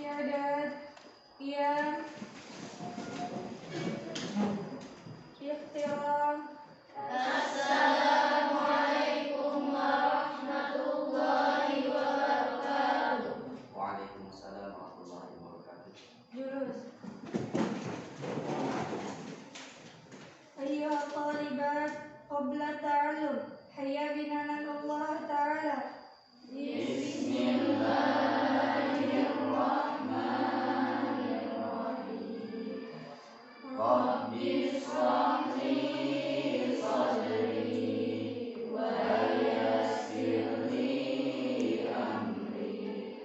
isti'dad, qiyam, ihtiram. Assalamualaikum warahmatullahi wabarakatuh. Waalaikumsalam warahmatullahi wabarakatuh. Jurus. Ayyuha talibat, qabla ta'allum, hayya bina Allah ta'ala. Bismillahirrahmanirrahim. Rabbi shrah li sadri wa yassir li amri.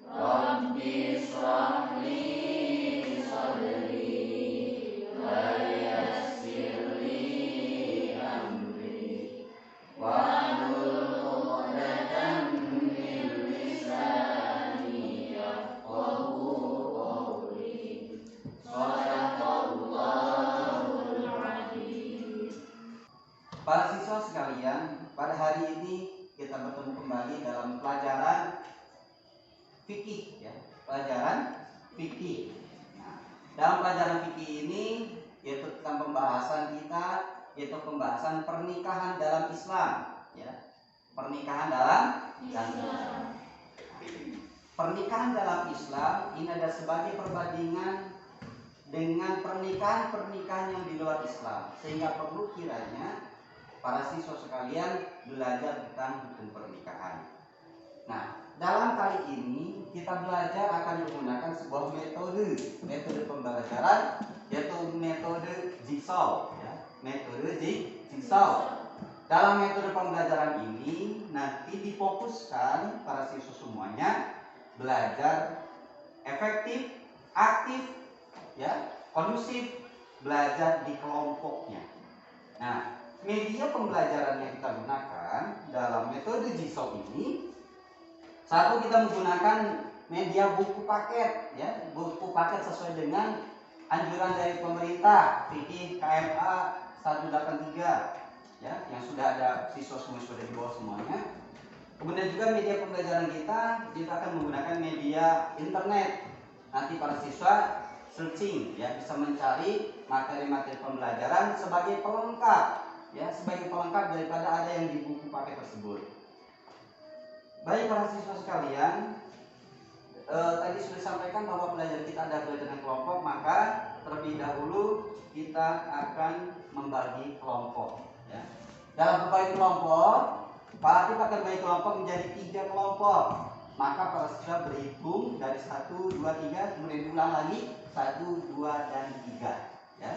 Rabbi shrah li sadri wa yassir li amri. Wahlul 'uqdatam min lisani yafqahu qawli. Shadaqallahul 'azim. Para siswa sekalian, pada hari ini kita bertemu kembali dalam pelajaran fikih, ya, pelajaran fikih. Nah, dalam pelajaran fikih ini yaitu tentang pembahasan kita, yaitu pembahasan pernikahan dalam Islam, ya. Pernikahan dalam Islam. Pernikahan dalam Islam ini ada sebagai perbandingan dengan pernikahan-pernikahan yang di luar Islam, sehingga perlu kiranya para siswa sekalian belajar tentang hukum pernikahan. Nah, dalam kali ini kita belajar akan menggunakan sebuah metode pembelajaran, yaitu metode jigsaw, ya, metode jigsaw. Dalam metode pembelajaran ini nanti difokuskan para siswa semuanya belajar efektif, aktif, ya, kondusif, belajar di kelompoknya. Nah, media pembelajaran yang kita gunakan dalam metode jigsaw ini, satu, kita menggunakan media buku paket, ya, buku paket sesuai dengan anjuran dari pemerintah fikih KMA 183, ya, yang sudah ada siswa semua sudah di bawah semuanya. Kemudian juga media pembelajaran kita akan menggunakan media internet. Nanti para siswa searching, ya, bisa mencari materi-materi pembelajaran sebagai pelengkap, ya, sebagai pelengkap daripada ada yang di buku paket tersebut. Baik para siswa sekalian, tadi sudah disampaikan bahwa pelajaran kita ada belajar dengan kelompok, maka terlebih dahulu kita akan membagi kelompok, ya. Dalam membagi kelompok, Pak Latif akan membagi kelompok menjadi 3 kelompok. Maka para siswa berhitung dari 1, 2, 3, kemudian diulang lagi 1, 2, dan 3, ya.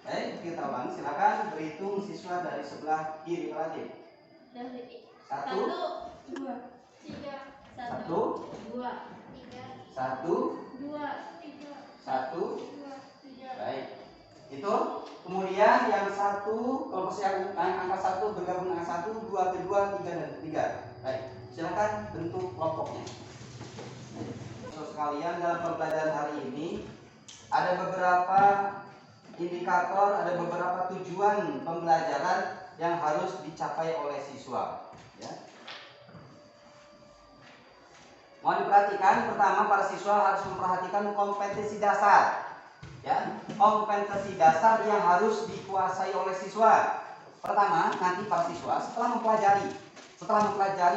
Baik, kita ulangi, silakan berhitung siswa dari sebelah kiri Pak Latif. 1, 2, 3, 1, 2, 3, 1, 2, 3, 1. 2, 3. Baik, itu. Kemudian yang 1, kelompok yang angka 1 bergabung dengan 1, 2 kedua, 3 dan ketiga. Baik, silakan bentuk kelompoknya. Terus sekalian, dalam pembelajaran hari ini ada beberapa indikator, ada beberapa tujuan pembelajaran yang harus dicapai oleh siswa, ya. Mohon diperhatikan, pertama para siswa harus memperhatikan kompetensi dasar, ya, kompetensi dasar yang harus dikuasai oleh siswa. Pertama, nanti para siswa setelah mempelajari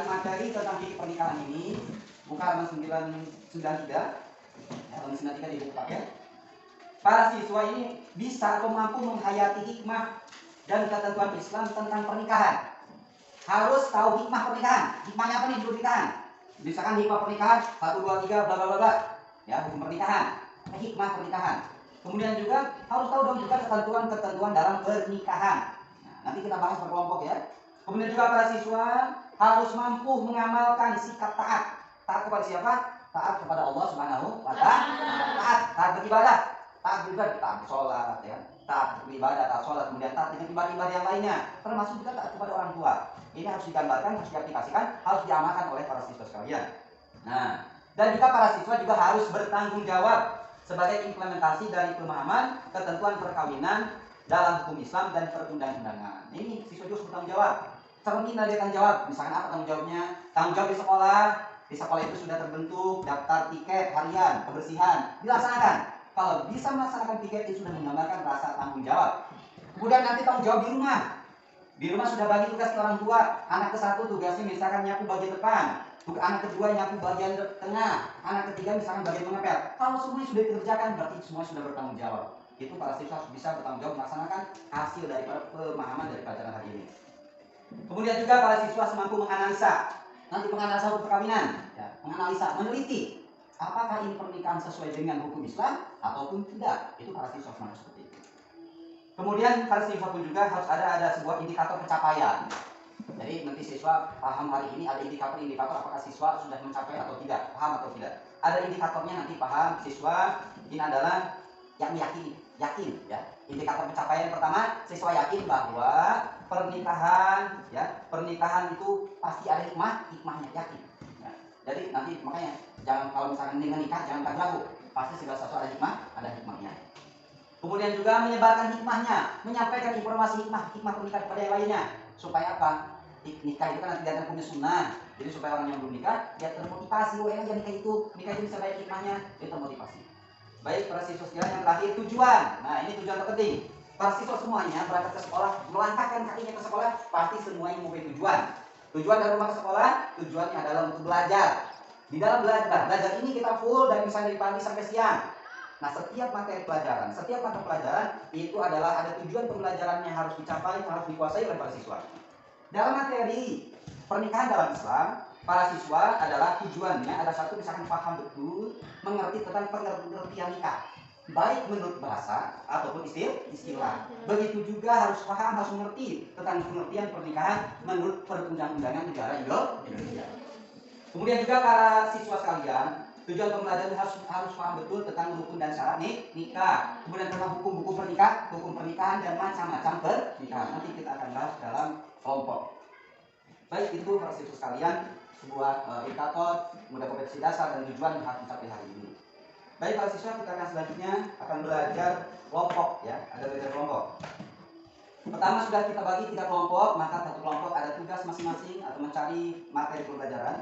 materi tentang fikih pernikahan ini, buka halaman 93, halaman 93 di buku paket. Para siswa ini bisa atau mampu menghayati hikmah dan ketentuan Islam tentang pernikahan. Harus tahu hikmah pernikahan. Hikmahnya apa nih di pernikahan? Misalkan hikmah pernikahan 1, 2, 3 bla bla bla, ya, hukum pernikahan, hikmah pernikahan. Kemudian juga harus tahu dong juga ketentuan-ketentuan dalam pernikahan. Nah, nanti kita bahas per kelompok, ya. Kemudian juga para siswa harus mampu mengamalkan sikap taat. Taat kepada siapa? Taat kepada Allah Subhanahu wa Ta'ala. Taat beribadah, taat beribadah, taat sholat, ya, taat beribadah, taat sholat, kemudian taat dengan ibadah-ibadah yang lainnya, termasuk juga taat kepada orang tua. Ini harus digambarkan, harus diaplikasikan, harus diamalkan oleh para siswa sekalian. Nah, dan juga para siswa juga harus bertanggung jawab sebagai implementasi dari pemahaman ketentuan perkawinan dalam hukum Islam dan perundang-undangan. Ini siswa juga harus bertanggung jawab. Cermin dari tanggung jawab. Misalkan apa tanggung jawabnya? Tanggung jawab di sekolah di sekolah itu sudah terbentuk daftar tiket harian, kebersihan, dilaksanakan. Kalau bisa melaksanakan tiket itu sudah menggambarkan rasa tanggung jawab. Kemudian nanti tanggung jawab di rumah. Di rumah sudah bagi tugas ke orang tua. Anak ke satu tugasnya misalkan nyapu bagian depan, anak kedua nyapu bagian tengah, anak ketiga misalkan bagian mengepel. Kalau semuanya sudah dikerjakan berarti semua sudah bertanggung jawab. Itu para siswa harus bisa bertanggung jawab melaksanakan hasil daripada pemahaman dari pelajaran hari ini. Kemudian juga para siswa mampu menganalisa. Nanti menganalisa hukum perkawinan, ya, menganalisa, meneliti apakah ini pernikahan sesuai dengan hukum Islam ataupun tidak. Itu para siswa mampu seperti itu. Kemudian para siswa pun juga harus ada sebuah indikator pencapaian. Jadi nanti siswa paham hari ini ada indikator apakah siswa sudah mencapai atau tidak, paham atau tidak. Ada indikatornya nanti paham siswa ini adalah yang yakin ya. Indikator pencapaian pertama, siswa yakin bahwa pernikahan itu pasti ada hikmahnya, yakin. Ya. Jadi nanti makanya jangan kalau misalkan dengan nikah jangan ragu, pasti segala sesuatu ada hikmahnya. Kemudian juga menyebarkan hikmahnya, menyampaikan informasi hikmah pernikahan kepada yang lainnya. Supaya apa? Nikah itu kan nanti datang punya sunnah. Jadi supaya orang yang belum nikah, dia termotivasi. Enak ya nikah itu bisa baik hikmahnya, dia termotivasi. Baik para siswa sekalian, yang terakhir tujuan. Nah ini tujuan terpenting. Para siswa semuanya berangkat ke sekolah, melangkahkan kakinya ke sekolah, pasti semuanya mempunyai tujuan. Tujuan dari rumah ke sekolah, tujuannya adalah untuk belajar. Di dalam belajar ini kita full dari misalnya dari pagi sampai siang. Nah, setiap materi pelajaran, setiap mata pelajaran itu adalah ada tujuan pembelajarannya harus dicapai, harus dikuasai oleh para siswa. Dalam materi pernikahan dalam Islam, para siswa adalah tujuannya ada satu misalkan paham betul, mengerti tentang pengertian nikah, baik menurut bahasa ataupun istilah. Begitu juga harus paham, harus mengerti tentang pengertian pernikahan menurut perundang-undangan negara Indonesia. Kemudian juga para siswa sekalian, tujuan pembelajaran harus paham betul tentang rukun dan syarat nikah. Kemudian tentang hukum pernikahan dan macam-macam pernikahan. Nanti kita akan bahas dalam kelompok. Baik, itu para siswa sekalian sebuah indikator mudah kompetensi dasar dan tujuan yang harus dicapai hari ini. Baik para siswa, kita akan selanjutnya akan belajar kelompok ya. Ada belajar kelompok. Pertama sudah kita bagi 3 kelompok, maka satu kelompok ada tugas masing-masing atau mencari materi pembelajaran.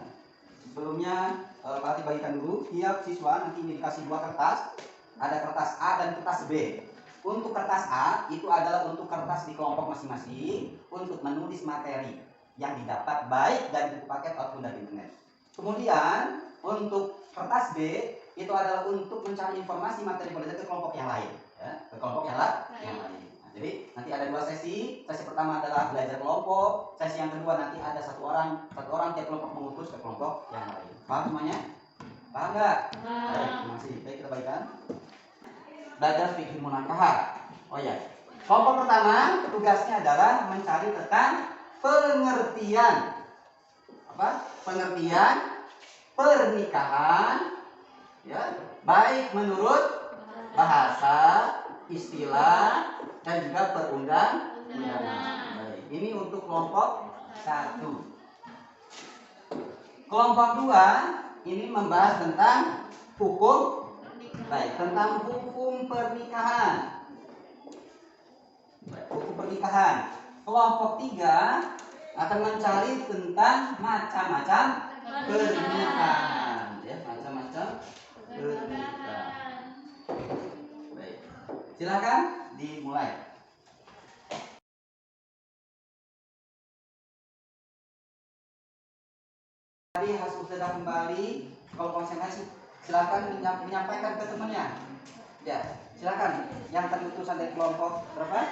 Sebelumnya Pak bagikan dulu, tiap siswa nanti dikasih 2 kertas, ada kertas A dan kertas B. Untuk kertas A itu adalah untuk kertas di kelompok masing-masing untuk menulis materi yang didapat baik dari buku paket ataupun dari internet. Kemudian untuk kertas B itu adalah untuk mencari informasi materi pelajaran ke kelompok yang lain, ya, ke kelompok yang lain. Jadi nanti ada 2 sesi. Sesi pertama adalah belajar kelompok. Sesi yang kedua nanti ada satu orang tiap kelompok mengutus ke kelompok yang lain. Paham semuanya? Paham nggak? Baik, terima kasih. Baik, kita baikkan. Belajar fikih munakahat. Oh ya. Kelompok pertama tugasnya adalah mencari tentang pengertian pengertian pernikahan, ya, baik menurut bahasa, istilah dan juga perundang-undangan. Baik, ini untuk kelompok 1. Kelompok 2 ini membahas tentang hukum pernikahan. Baik, hukum pernikahan. Kelompok 3 akan mencari tentang macam-macam pernikahan, ya, macam-macam pernikahan. Baik, silakan dimulai. Tadi hasil sudah kembali, kalau konsentrasi silakan menyampaikan ke temannya. Ya, silakan. Yang terutusan dari kelompok berapa?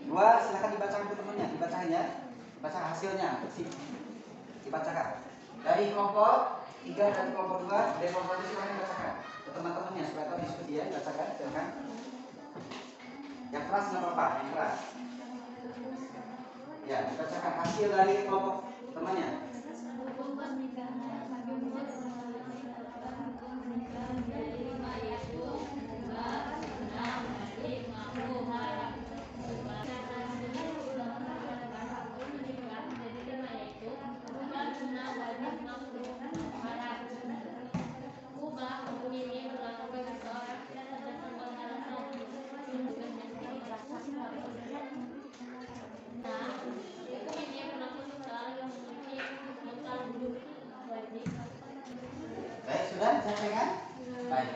2, silakan dibacakan ke temannya, dibacakan ya. Dibaca hasilnya, dibacakan. Dari kelompok 3 dan kelompok 2, dari kelompok 1 silakan dibacakan ke teman-temannya supaya tahu diskusi ya, dibacakan, silakan. Yang keras nggak apa-apa, yang keras. Ya, dibacakan hasil dari kelompok temannya. capek kan? Baik.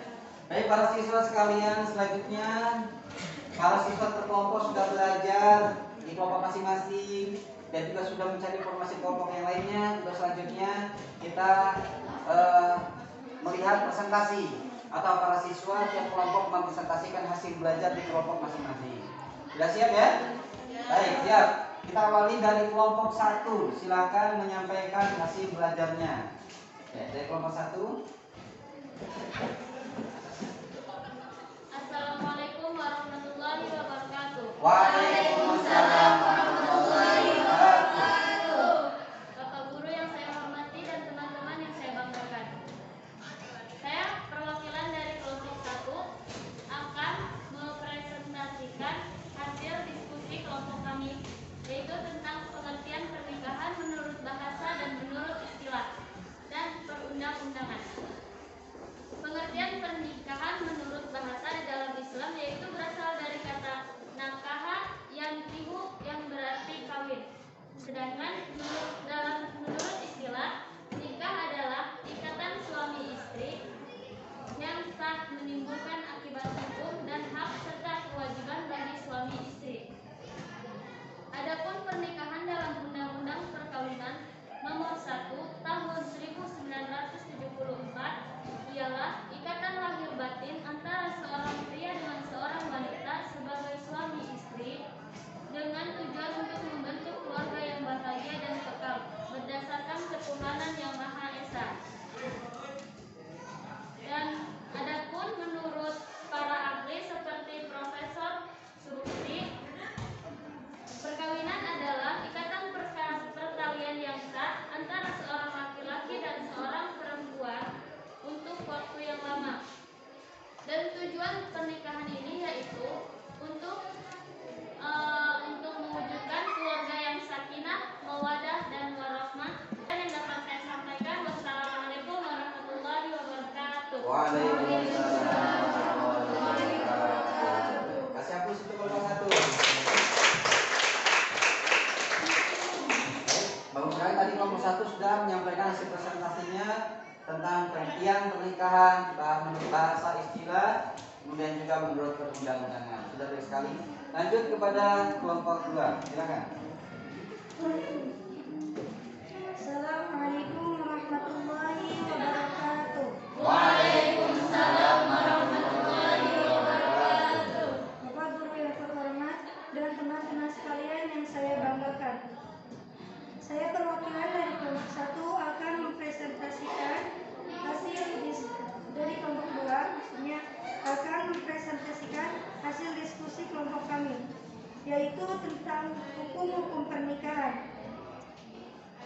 Baik para siswa sekalian, selanjutnya para siswa terkelompok sudah belajar di kelompok masing-masing dan juga sudah mencari informasi kelompok yang lainnya. Untuk selanjutnya kita melihat presentasi atau para siswa tiap kelompok mempresentasikan hasil belajar di kelompok masing-masing. Sudah siap ya? Baik, siap. Kita awali dari kelompok 1. Silakan menyampaikan hasil belajarnya. Ya, dari kelompok 1. Assalamualaikum warahmatullahi wabarakatuh. Waalaikumsalam warahmatullahi wabarakatuh. Bapak guru yang saya hormati dan teman-teman yang saya banggakan. Saya perwakilan dari kelompok 1 akan mempresentasikan hasil diskusi kelompok kami, yaitu tentang pengertian pernikahan menurut bahasa dan menurut istilah dan perundang-undangan. Pengertian pernikahan menurut bahasa di dalam Islam yaitu berasal dari kata nakaha yankihu yang berarti kawin. Sedangkan menurut istilah, nikah adalah ikatan suami istri yang sah menimbulkan akibat hukum dan hak serta kewajiban bagi suami istri. Adapun pernikahan dalam Undang-Undang Perkawinan Nomor 1 Tahun 1974 ialah ikatan lahir batin antara seorang pria dengan seorang wanita sebagai suami istri dengan tujuan untuk membentuk keluarga yang bahagia dan kekal berdasarkan ketuhanan yang Maha Esa. Dan adapun menurut para ahli seperti Profesor Surupsi, perkawinan adalah ikatan pertalian yang sah antara seorang laki-laki dan seorang perempuan untuk waktu yang lama. Dan tujuan pernikahan ini yaitu untuk mewujudkan keluarga yang sakinah, mawaddah dan warahmah. Dan yang dapat saya sampaikan, wassalamualaikum warahmatullahi wabarakatuh. Waalaikumsalam warahmatullahi wabarakatuh. Kasih hapus untuk kelompok 1. Bagus sekali tadi kelompok 1 sudah menyampaikan hasil presentasinya tentang pengertian pernikahan menurut bahasa istilah, kemudian juga menurut perundang-undangan. Sudah baik sekali. Lanjut kepada kelompok 2. Silakan. Assalamualaikum warahmatullahi wabarakatuh. Waalaikumsalam warahmatullahi wabarakatuh. Bapak guru yang terhormat dan teman-teman sekalian yang saya banggakan. Saya perwakilan dari kelompok 1 akan mempresentasikan hasil dari kelompok 2, maksudnya akan mempresentasikan hasil diskusi kelompok kami, yaitu tentang hukum-hukum pernikahan.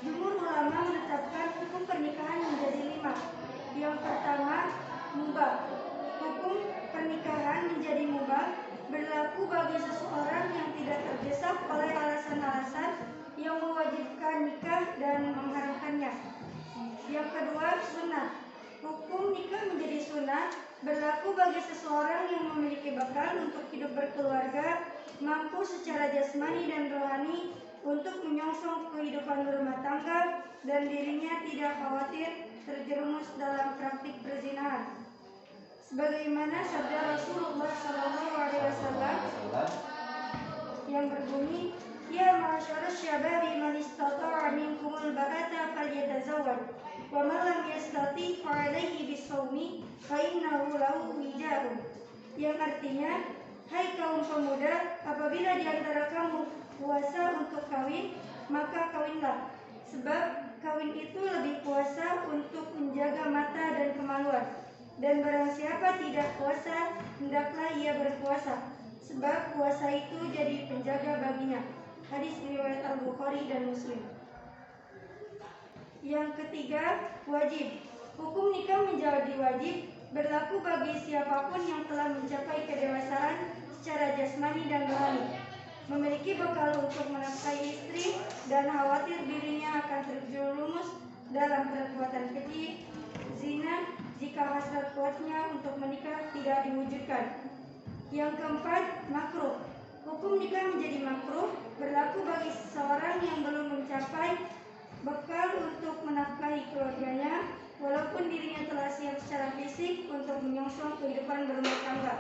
Jumhur ulama menetapkan hukum pernikahan menjadi 5. Yang pertama, mubah. Hukum pernikahan menjadi mubah berlaku bagi seseorang yang tidak terdesak oleh alasan-alasan yang mewajibkan nikah dan mengharamkannya. Yang kedua, sunnah. Hukum nikah menjadi sunnah berlaku bagi seseorang yang memiliki bekal untuk hidup berkeluarga, mampu secara jasmani dan rohani untuk menyongsong kehidupan berumah tangga, dan dirinya tidak khawatir terjerumus dalam praktik perzinahan. Sebagaimana sabda Rasulullah SAW yang berbunyi, "Ya ma'asyarus syababi man istata'a minkumul ba'ata falyatazawwaj, wa man lam yastati' fa 'alaihi bis-shaumi fa innahu lahu wija'un." Yang artinya, hai kaum pemuda, apabila di antara kamu puasa untuk kawin, maka kawinlah, sebab kawin itu lebih puasa untuk menjaga mata dan kemaluan. Dan barang siapa tidak puasa, hendaklah ia berpuasa, sebab puasa itu jadi penjaga baginya. Hadis riwayat Al-Bukhari dan Muslim. Yang ketiga, wajib. Hukum nikah menjadi wajib berlaku bagi siapapun yang telah mencapai kedewasaan secara jasmani dan rohani, memiliki bekal untuk menafkahi istri, dan khawatir dirinya akan terjerumus dalam perbuatan keji, zina, jika hasrat kuatnya untuk menikah tidak diwujudkan. Yang keempat, makruh. Hukum nikah menjadi makruh berlaku bagi seseorang yang belum mencapai bekal untuk menafkahi keluarganya, walaupun dirinya telah siap secara fisik untuk menyongsong kehidupan berumah tangga.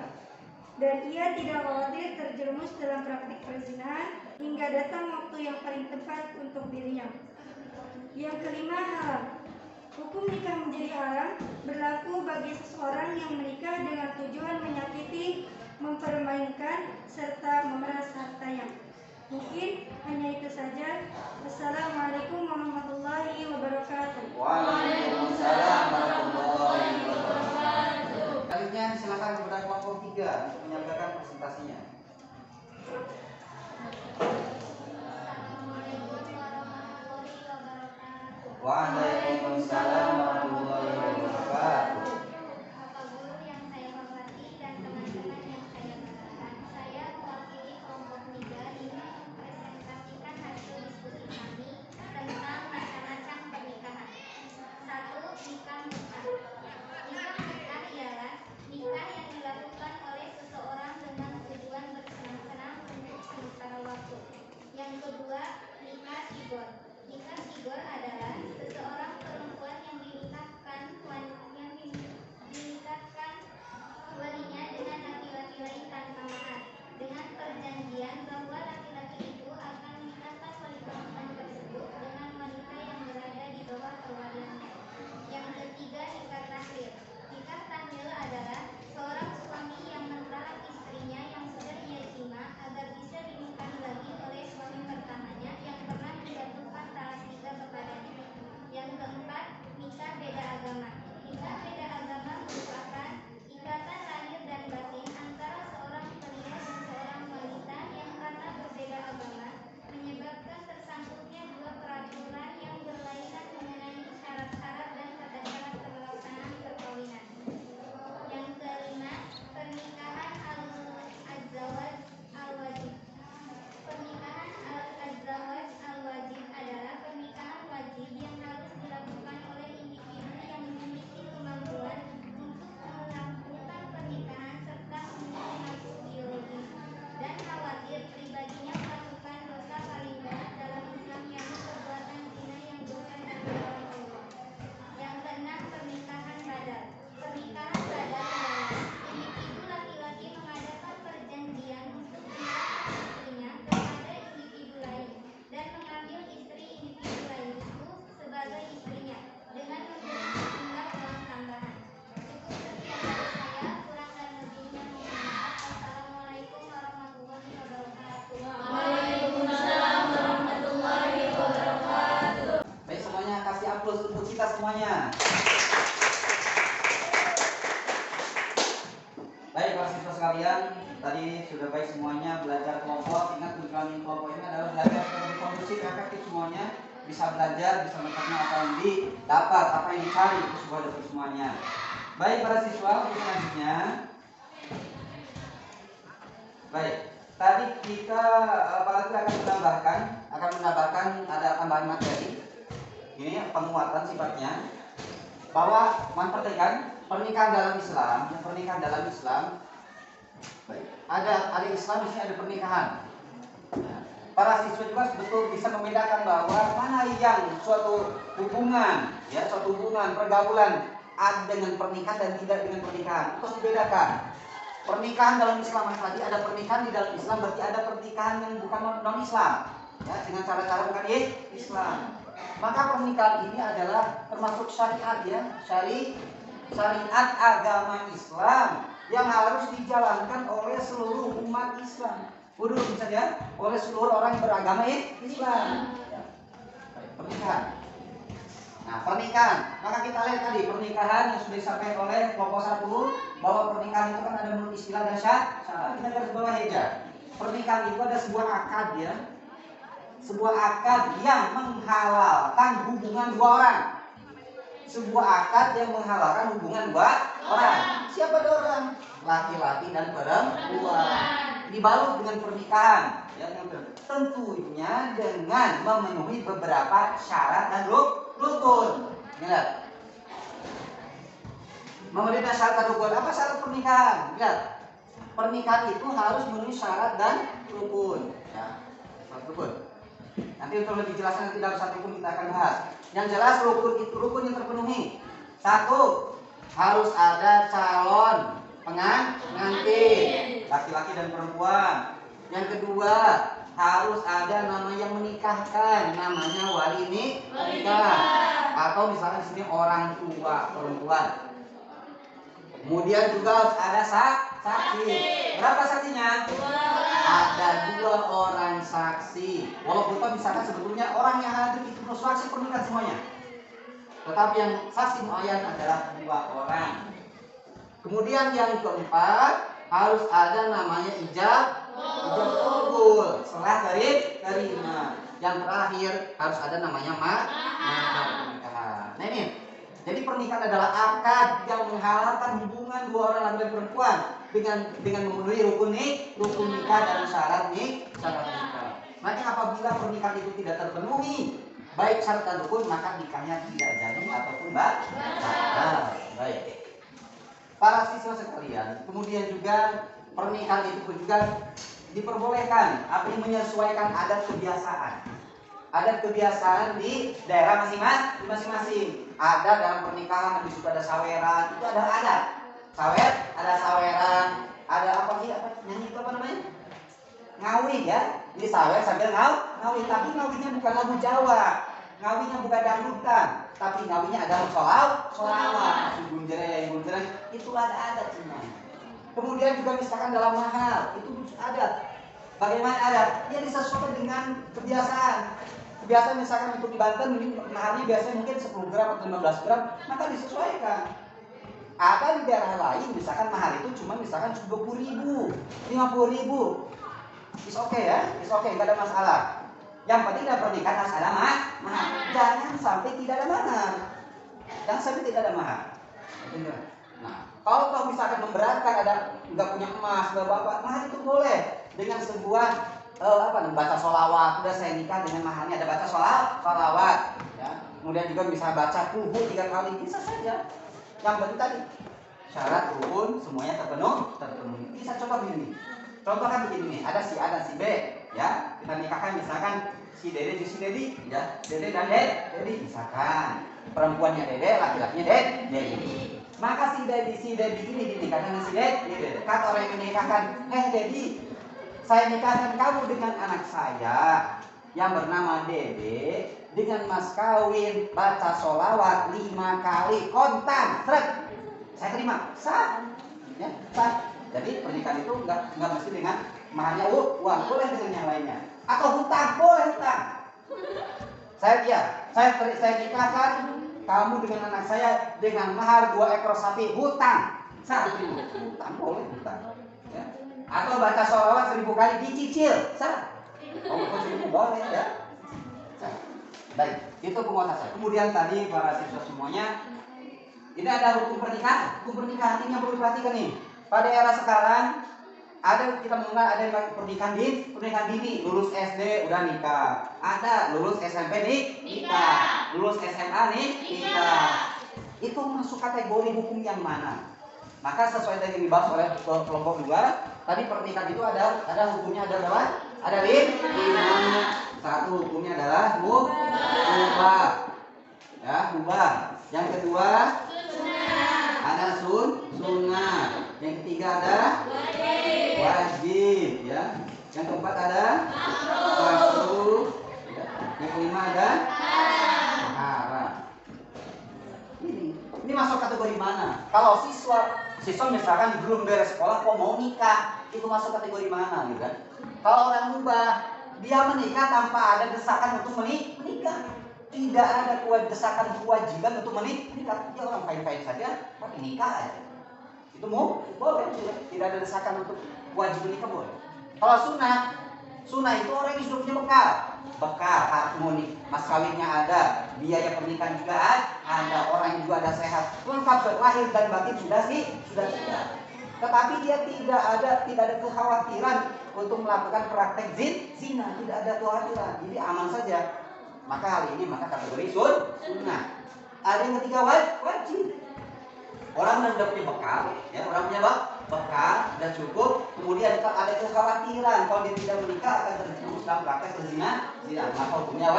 Dan ia tidak khawatir terjerumus dalam praktik perzinahan hingga datang waktu yang paling tepat untuk dirinya. Yang kelima, haram. Hukum nikah menjadi haram berlaku bagi seseorang yang menikah dengan tujuan menyakiti, mempermainkan, serta memeras hartanya. Mungkin hanya itu saja. Wassalamualaikum warahmatullahi wabarakatuh. Waalaikumsalam warahmatullahi wabarakatuh. Selanjutnya silakan kepada kelompok 3 untuk menyampaikan presentasinya. Waalaikumsalam warahmatullahi wabarakatuh. Bapak Guru yang saya hormati dan teman-teman yang saya banggakan, saya mewakili kelompok 3 ini mempresentasikan hasil diskusi kami tentang macam-macam pernikahan. 1. Nikah mutlak. Nikah mutlak ialah nikah yang dilakukan oleh seseorang dengan tujuan bersenang-senang untuk sementara waktu. Yang kedua, nikah sigor. Nikah sigor adalah seseorang perempuan yang dinikahkan walinya dengan laki-laki lain tanpa mahar, dengan perjanjian bahwa laki-laki itu akan menikahkan wali perempuan tersebut dengan wanita yang berada di bawah perwaliannya. Yang ketiga, nikah tahlil. Nikah tahlil adalah seorang suami yang mentalak istrinya yang sudah ia terima agar bisa dinikahi lagi oleh suami pertamanya yang pernah menjatuhkan talak nikah kepadanya. Yang keempat, nikah beda agama. Nikah beda agama merupakan ikatan lahir dan batin antara seorang pria dan seorang wanita yang karena berbeda agama menyebabkan tersangkutnya dua peraturan yang berlainan mengenai syarat-syarat dan tata cara pelaksanaan perkawinan. Yang kelima, pernikahan al-azwaj al-wajib. Pernikahan al-azwaj al-wajib adalah pernikahan wajib yang harus dilakukan oleh individu yang memiliki kemampuan untuk melakukan pernikahan serta memiliki nafsu biologis dan khawatir pribadinya melakukan dosa paling berat dalam Islam, yakni perbuatan zina yang dosa dan melawan Allah. Yang keenam, pernikahan badal. Pernikahan badal adalah individu laki-laki mengadakan perjanjian untuk menyerahkan istrinya kepada individu lain dan mengambil istri individu lain itu sebagai istrinya dengan memberi sejumlah uang tambahan. Cukup sekian dari saya, kurang dan lebihnya mohon maaf. Assalamualaikum warahmatullahi wabarakatuh. Waalaikumsalam warahmatullahi wabarakatuh. Baik semuanya, kasih aplaus untuk kita semuanya. Baik para siswa sekalian, tadi sudah baik semuanya belajar kelompok. Ingat tujuan kelompok ini adalah belajar secara kondusif, efektif semuanya. Bisa belajar, bisa mencapai apa yang didapat, apa yang dicari itu sebuah dari semuanya. Baik para siswa, untuk selanjutnya. Baik, tadi kita apalagi akan menambahkan ada tambahan materi. Ini penguatan sifatnya bahwa pernikahan dalam Islam, baik, ada Islam di sini ada pernikahan. Para siswa juga betul bisa membedakan bahwa mana yang suatu hubungan pergaulan ada dengan pernikahan dan tidak dengan pernikahan. Itu harus dibedakan. Pernikahan dalam Islam tadi ada pernikahan di dalam Islam, berarti ada pernikahan yang bukan non Islam, ya, dengan cara-cara bukan Islam. Maka pernikahan ini adalah termasuk syariat, ya, syariat agama Islam yang harus dijalankan oleh seluruh umat Islam. Bisa ya, oleh seluruh orang yang beragama Islam. Ya. Pernikahan. Nah, pernikahan. Maka kita lihat tadi pernikahan yang sudah disampaikan oleh kelompok 1 bahwa pernikahan itu kan ada menurut istilah dan syarat. Kita garis bawah aja. Pernikahan itu ada sebuah akad, ya. Sebuah akad yang menghalalkan hubungan dua orang. Sebuah akad yang menghalalkan hubungan dua orang. Siapa dua orang? Laki-laki dan perempuan. Dibalut dengan pernikahan, ya, tentunya dengan memenuhi beberapa syarat dan rukun. Lihat, memenuhi syarat dan rukun. Apa syarat pernikahan? Lihat, pernikahan itu harus memenuhi syarat dan rukun. Ya, syarat rukun. Nanti untuk lebih jelasnya nanti dalam satu rukun kita akan bahas. Yang jelas rukun itu rukun yang terpenuhi. Satu, harus ada calon pengantin, laki-laki dan perempuan. Yang kedua, harus ada nama yang menikahkan, namanya wali nikah, atau misalnya di sini orang tua perempuan. Kemudian juga harus ada saksi. Berapa saksinya? Ada 2 orang saksi. Walaupun misalkan sebetulnya orang yang hadir itu saksi pernikahan semuanya, tetapi yang saksi muayyan adalah 2 orang. Kemudian yang keempat, harus ada namanya ijab kabul, setelah terima. Yang terakhir harus ada namanya mahar pernikahan. Nah ini, jadi pernikahan adalah akad yang menghalalkan hubungan 2 orang laki-laki dan perempuan dengan memenuhi rukun nikah dan syarat nikah. Maka apabila pernikahan itu tidak terpenuhi baik syarat dan rukun, maka nikahnya tidak jadi ataupun batal. Baik. Para siswa sekalian, kemudian juga pernikahan itu juga diperbolehkan artinya menyesuaikan adat kebiasaan di daerah masing-masing. Ada dalam pernikahan di situ ada saweran, itu ada adat. Ada saweran, ada apa nyanyi itu apa namanya? Ngawin ya. Ini sawer sambil ngawin, tapi ngawinnya bukan lagu Jawa. Ngawinnya bukan dangdutan, tapi ngawinnya adalah sholawat. Gunjreng, itu ada adat semuanya. Kemudian juga misalkan dalam mahar, itu adat. Bagaimana adat? Ya disesuaikan dengan kebiasaan. Kebiasaan misalkan untuk di Banten maharnya biasanya mungkin 10 gram atau 15 gram, maka disesuaikan. Ada di daerah lain misalkan mahar itu cuma misalkan 20.000, 50.000. Is oke ya, nggak ada masalah. Yang penting dalam pernikahan harus ada mahar. Jangan sampai tidak ada mahar. Nah, kalau misalkan memberatkan, ada nggak punya emas, nggak bapak, mahar itu boleh dengan sebuah baca sholawat. Udah saya nikah dengan maharnya ada baca sholawat. Ya. Kemudian juga bisa baca kuhu 3 kali, bisa saja. Yang penting tadi syarat rukun semuanya terpenuhi. Bisa coba begini. Contohkan begini nih, ada si A dan si B, ya. Kita nikahkan misalkan si Dede di si Dedi, ya. Dede dan Dedi misalkan. Perempuannya Dede, laki-lakinya Dedi. Maka si Dedi ini dinikahkan dengan si Dedi. Kata orang yang menikahkan, Dedi, saya nikahkan kamu dengan anak saya yang bernama Dede dengan mas kawin baca sholawat 5 kali kontan, seret. Saya terima, sah, ya, sah. Jadi pernikahan itu nggak mesti dengan maharnya uang, boleh dengan yang lainnya. Atau hutang, boleh hutang. Saya nikahkan kamu dengan anak saya dengan mahar 2 ekor sapi, hutang. Sah, hutang boleh hutang. Ya. Atau baca sholawat 1000 kali dicicil, sah. Kalau 1000 boleh ya. Sah. Baik, itu penguasa. Kemudian tadi para siswa semuanya, ini ada hukum pernikahan. Hukum pernikahan ini yang perlu diperhatikan nih. Pada era sekarang kita mengenal ada yang pernikahan dini, lulus SD udah nikah, ada lulus SMP nikah, lulus SMA nikah. Itu masuk kategori hukum yang mana? Maka sesuai dengan yang dibahas oleh kelompok 2, tadi pernikahan itu ada hukumnya ada berapa? Ada 5. Satu hukumnya adalah mubah. Ya, mubah. Yang kedua ada sunnah. Yang ketiga ada wajib, ya. Yang keempat ada makruh, ya. Yang kelima ada haram. Ini masuk kategori mana? Kalau siswa misalkan belum beres sekolah kok mau nikah, itu masuk kategori mana gitu kan? Kalau orang mubah, dia menikah tanpa ada desakan untuk menikah. Tidak ada desakan kewajiban untuk menikah. Dia orang fine-fine saja, tapi nikah aja. Itu boleh, tidak ada desakan untuk wajib menikah boleh. Kalau sunnah itu orang yang sudah punya bekal harmonik, mas kawinnya ada, biaya pernikahan juga ada, orang yang juga ada sehat, lengkap lahir dan batin sudah siap. Tetapi dia tidak ada kekhawatiran untuk melakukan praktek zina, tidak ada kekhawatiran, jadi aman saja. Maka hal ini kategori sunnah. Ada yang ketiga wajib. Orang yang sudah punya bekal, ya, orang punya bekal sudah cukup, kemudian ada kekhawatiran kalau dia tidak menikah akan terjerumus dalam praktek zina, maka hukumnya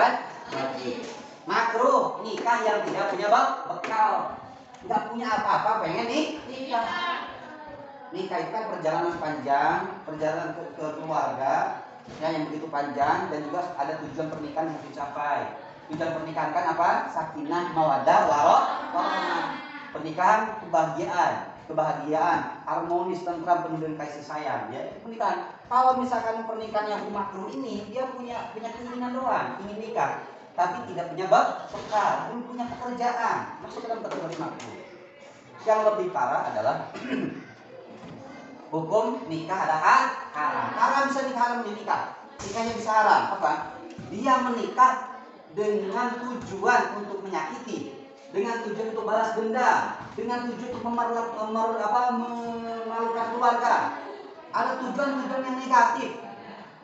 wajib. Makruh nikah yang tidak punya bekal. nggak punya apa-apa pengen nikah. Nikah itu kan perjalanan panjang, perjalanan ke keluarga ya, yang begitu panjang, dan juga ada tujuan pernikahan yang dicapai. Tujuan pernikahan kan apa? Sakinah, mawaddah, warahmah. Pernikahan kebahagiaan, harmonis, tentram, penuh dengan kasih sayang. Ya, itu pernikahan. Kalau misalkan pernikahan yang makruh ini, dia punya keinginan doang, ingin nikah, tapi tidak punya bekal, belum punya pekerjaan, masuk dalam kategori makruh. Yang lebih parah adalah hukum nikah ada haram. Haram bisa nikah, haram menikah. Nikahnya bisa haram. Apa? Dia menikah dengan tujuan untuk menyakiti, dengan tujuan untuk balas dendam, dengan tujuan untuk memalukan keluarga. Ada tujuan-tujuan yang negatif.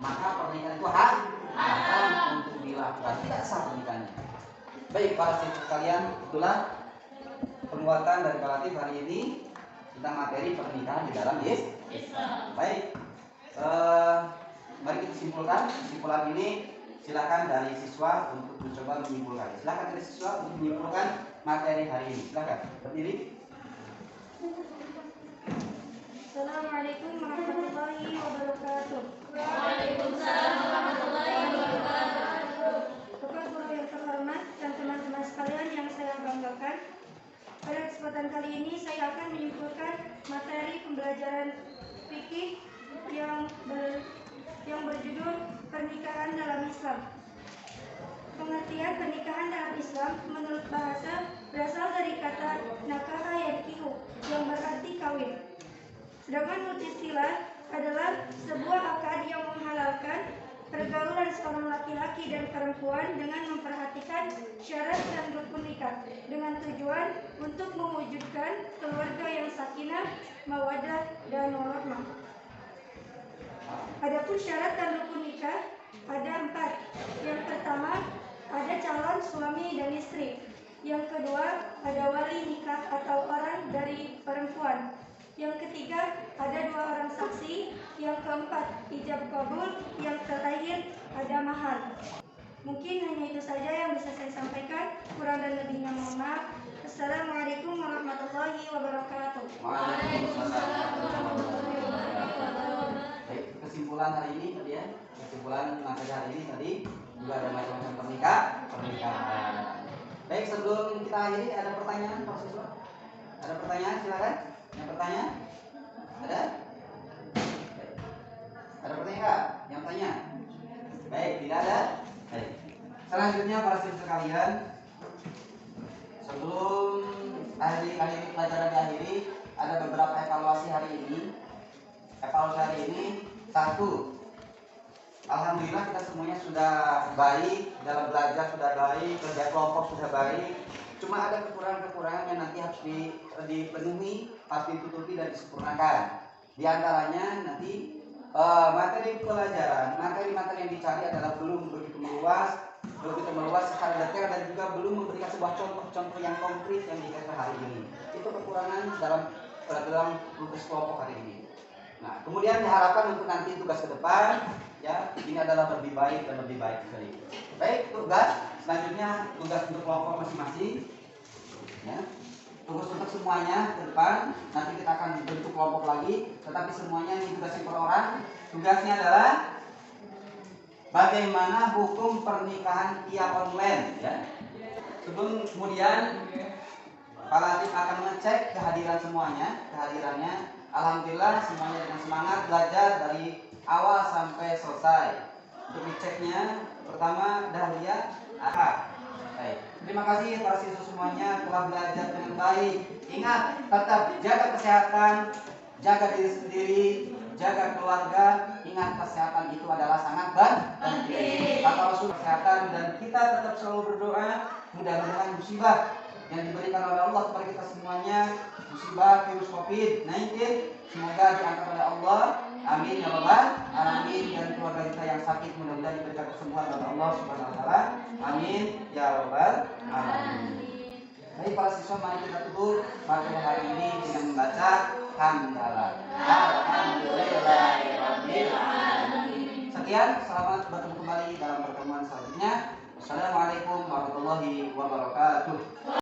Maka pernikahan itu haram untuk dilakukan. Tidak sah pernikahannya. Baik para siswa sekalian, itulah penguatan dari Kalatif hari ini tentang materi pernikahan di dalam Islam. Baik, mari kita simpulkan. Kesimpulan ini silakan dari siswa untuk mencoba menyimpulkan. Silakan dari siswa untuk menyimpulkan materi hari ini. Silakan berdiri. Assalamualaikum warahmatullahi wabarakatuh. Waalaikumsalam warahmatullahi wabarakatuh. Bapak guru yang terhormat dan teman-teman sekalian yang saya banggakan, pada kesempatan kali ini saya akan menyimpulkan materi pembelajaran fikih yang berjudul Pernikahan dalam Islam. Pengertian pernikahan dalam Islam menurut bahasa berasal dari kata nakaha yankihu yang berarti kawin. Sedangkan menurut istilah adalah sebuah akad yang menghalalkan pergaulan seorang laki-laki dan perempuan dengan memperhatikan syarat dan rukun nikah dengan tujuan untuk mewujudkan keluarga yang sakinah, mawaddah, dan warahmah. Adapun syarat dan rukun nikah ada 4. Yang pertama, ada calon suami dan istri. Yang kedua, ada wali nikah atau orang dari perempuan. Yang ketiga, ada 2 orang saksi. Yang keempat, ijab kabul. Yang terakhir, ada mahar. Mungkin hanya itu saja yang bisa saya sampaikan. Kurang dan lebihnya mohon maaf. Assalamualaikum warahmatullahi wabarakatuh. Waalaikumsalam warahmatullahi wabarakatuh. Baik, kesimpulan hari ini tadi ya. Kesimpulan materi hari ini tadi juga ada macam-macam pernikahan. Baik, sebelum kita akhiri ada pertanyaan Pak siswa? Ada pertanyaan, silakan. Yang bertanya? Ada? Baik. Ada pertanyaan nggak? Yang tanya? Baik, tidak ada? Baik. Selanjutnya para siswa sekalian, sebelum hari pelajaran diakhiri, ada beberapa evaluasi hari ini. Evaluasi hari ini, 1. Alhamdulillah kita semuanya sudah baik, dalam belajar sudah baik, kerja kelompok sudah baik. Cuma ada kekurangan-kekurangan yang nanti harus dipenuhi, harus ditutupi dan disempurnakan. Di antaranya nanti materi pelajaran, materi-materi yang dicari adalah belum begitu meluas secara detail, dan juga belum memberikan sebuah contoh-contoh yang konkret yang dikasih hari ini. Itu kekurangan dalam tugas kelompok hari ini. Nah, kemudian diharapkan untuk nanti tugas ke depan, ya, ini adalah lebih baik dan lebih baik sekali. Baik, tugas selanjutnya, tugas untuk kelompok masing-masing. Ya, tugas untuk semuanya ke depan. Nanti kita akan bentuk kelompok lagi, tetapi semuanya ini tugasnya per orang. Tugasnya adalah bagaimana hukum pernikahan via online. Ya. Kemudian Pak Latif akan mengecek kehadirannya. Alhamdulillah semuanya dengan semangat belajar dari awal sampai selesai. Untuk diceknya, pertama Dahlia Ahad. Baik. Terima kasih para siswa semuanya telah belajar dengan baik. Ingat, tetap jaga kesehatan, jaga diri sendiri, jaga keluarga. Ingat, kesehatan itu adalah sangat penting. Kata Rasul kesehatan, dan kita tetap selalu berdoa mudah-mudahan musibah yang diberikan oleh Allah kepada kita semuanya, musibah virus COVID-19, semoga diangkat oleh Allah. Amin ya rabbal alamin. Dan keluarga kita yang sakit mudah-mudahan diberikan kesembuhan oleh Allah Subhanahu wa taala. Amin ya rabbal alamin. Baik para siswa, mari kita tutup materi hari ini dengan membaca hamdalah. Alhamdulillahirabbil alamin. Sekian, selamat bertemu kembali dalam pertemuan selanjutnya. Wassalamualaikum warahmatullahi wabarakatuh.